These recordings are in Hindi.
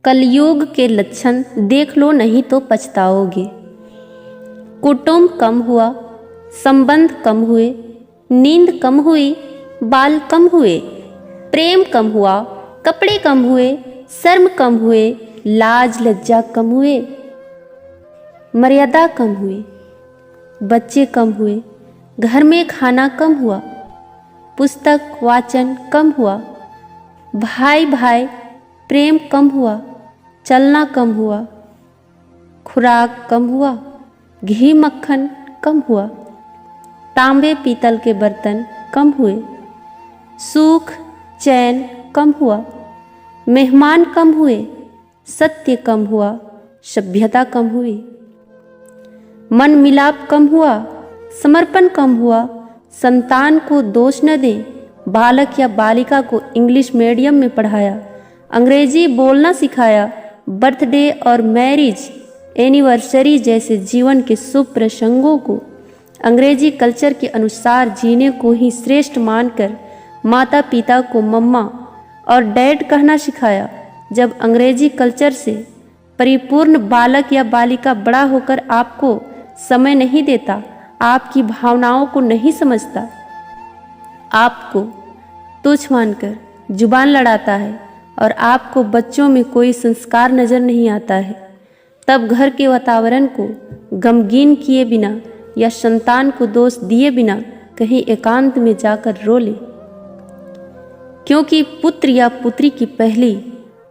कलयुग के लक्षण देख लो, नहीं तो पछताओगे। कुटुंब कम हुआ, संबंध कम हुए, नींद कम हुई, बाल कम हुए, प्रेम कम हुआ, कपड़े कम हुए, शर्म कम हुए, लाज लज्जा कम हुए, मर्यादा कम हुई, बच्चे कम हुए, घर में खाना कम हुआ, पुस्तक वाचन कम हुआ, भाई भाई प्रेम कम हुआ, चलना कम हुआ, खुराक कम हुआ, घी मक्खन कम हुआ, तांबे पीतल के बर्तन कम हुए, सुख चैन कम हुआ, मेहमान कम हुए, सत्य कम हुआ, सभ्यता कम हुई, मन मिलाप कम हुआ, समर्पण कम हुआ, संतान को दोष न दें। बालक या बालिका को इंग्लिश मीडियम में पढ़ाया, अंग्रेजी बोलना सिखाया, बर्थडे और मैरिज एनिवर्सरी जैसे जीवन के शुभ प्रसंगों को अंग्रेजी कल्चर के अनुसार जीने को ही श्रेष्ठ मानकर माता पिता को मम्मा और डैड कहना सिखाया। जब अंग्रेजी कल्चर से परिपूर्ण बालक या बालिका बड़ा होकर आपको समय नहीं देता, आपकी भावनाओं को नहीं समझता, आपको तुच्छ मानकर जुबान लड़ाता है और आपको बच्चों में कोई संस्कार नजर नहीं आता है, तब घर के वातावरण को गमगीन किए बिना या संतान को दोष दिए बिना कहीं एकांत में जाकर रो ले। क्योंकि पुत्र या पुत्री की पहली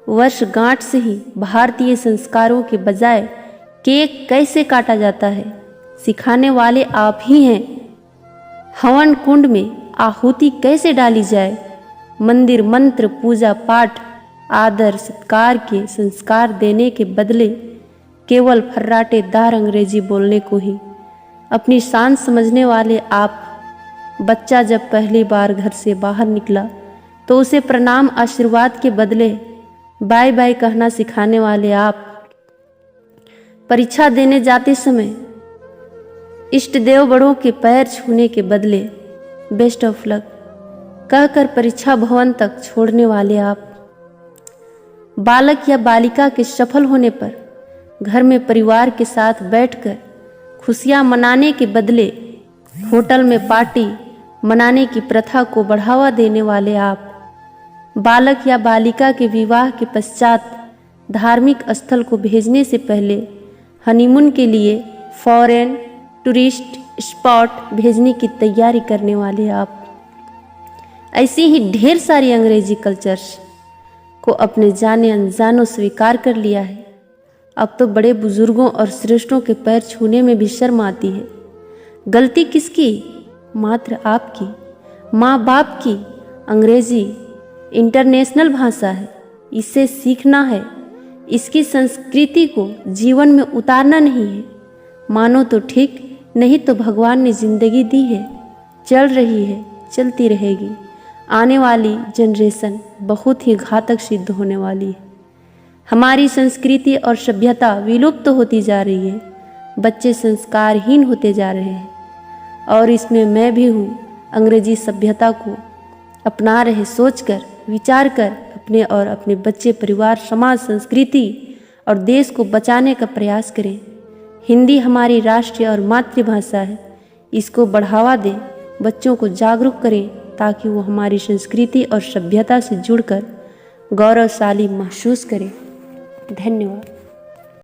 वर्षगांठ से ही भारतीय संस्कारों के बजाय केक कैसे काटा जाता है सिखाने वाले आप ही हैं। हवन कुंड में आहुति कैसे डाली जाए, मंदिर मंत्र पूजा पाठ आदर सत्कार के संस्कार देने के बदले केवल फर्राटेदार अंग्रेजी बोलने को ही अपनी शान समझने वाले आप। बच्चा जब पहली बार घर से बाहर निकला तो उसे प्रणाम आशीर्वाद के बदले बाय बाय कहना सिखाने वाले आप। परीक्षा देने जाते समय इष्ट देव बड़ों के पैर छूने के बदले बेस्ट ऑफ लक कहकर परीक्षा भवन तक छोड़ने वाले आप। बालक या बालिका के सफल होने पर घर में परिवार के साथ बैठकर खुशियां मनाने के बदले होटल में पार्टी मनाने की प्रथा को बढ़ावा देने वाले आप। बालक या बालिका के विवाह के पश्चात धार्मिक स्थल को भेजने से पहले हनीमून के लिए फॉरेन टूरिस्ट स्पॉट भेजने की तैयारी करने वाले आप। ऐसी ही ढेर सारी अंग्रेजी कल्चर्स को अपने जाने अनजानों स्वीकार कर लिया है। अब तो बड़े बुजुर्गों और श्रेष्ठों के पैर छूने में भी शर्म आती है। गलती किसकी? मात्र आपकी, माँ बाप की। अंग्रेजी इंटरनेशनल भाषा है, इसे सीखना है, इसकी संस्कृति को जीवन में उतारना नहीं है। मानो तो ठीक, नहीं तो भगवान ने जिंदगी दी है, चल रही है, चलती रहेगी। आने वाली जनरेशन बहुत ही घातक सिद्ध होने वाली है। हमारी संस्कृति और सभ्यता विलुप्त होती जा रही है, बच्चे संस्कारहीन होते जा रहे हैं और इसमें मैं भी हूँ। अंग्रेजी सभ्यता को अपना रहे सोचकर विचार कर अपने और अपने बच्चे परिवार समाज संस्कृति और देश को बचाने का प्रयास करें। हिंदी हमारी राष्ट्रीय और मातृभाषा है, इसको बढ़ावा दें, बच्चों को जागरूक करें ताकि वो हमारी संस्कृति और सभ्यता से जुड़कर गौरवशाली महसूस करें। धन्यवाद।